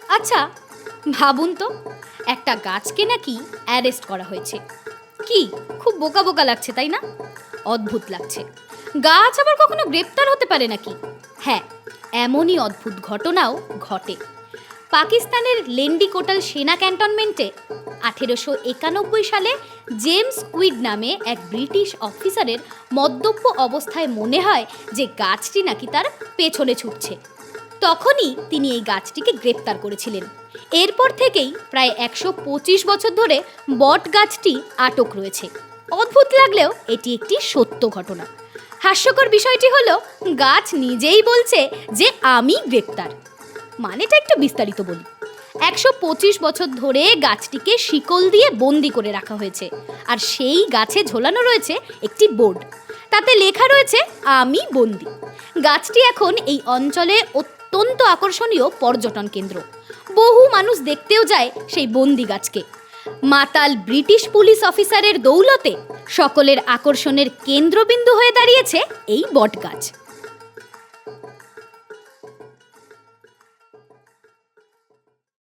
আচ্ছা, ভাবুন তো, একটা গাছকে নাকি অ্যারেস্ট করা হয়েছে। কি, খুব বোকা বোকা লাগছে তাই না? অদ্ভুত লাগছে। গাছ আবার কখনো গ্রেপ্তার হতে পারে নাকি? হ্যাঁ, এমনই অদ্ভুত ঘটনাও ঘটে। পাকিস্তানের লেন্ডি কোটাল সেনা ক্যান্টনমেন্টে 1891 সালে জেমস কুইড নামে এক ব্রিটিশ অফিসারের মদ্যপ অবস্থায় মনে হয় যে গাছটি নাকি তার পেছনে ছুটছে। তখনই তিনি এই গাছটিকে গ্রেপ্তার করেছিলেন। এরপর থেকেই প্রায় 125 বছর ধরে বট গাছটি আটক রয়েছে। অদ্ভুত লাগলেও এটি একটি সত্য ঘটনা। হাস্যকর বিষয়টি হলো, গাছ নিজেই বলছে যে আমি গ্রেপ্তার। মানেটা একটু বিস্তারিত বলি। 125 বছর ধরে গাছটিকে শিকল দিয়ে বন্দি করে রাখা হয়েছে, আর সেই গাছে ঝোলানো রয়েছে একটি বোর্ড। তাতে লেখা রয়েছে আমি বন্দি। গাছটি এখন এই অঞ্চলে অত্যন্ত আকর্ষণীয় পর্যটন কেন্দ্র। বহু মানুষ দেখতেও যায় সেই বন্দি গাছকে। মাতাল ব্রিটিশ পুলিশ অফিসারের দৌলতে সকলের আকর্ষণের কেন্দ্রবিন্দু হয়ে দাঁড়িয়েছে এই বট গাছ।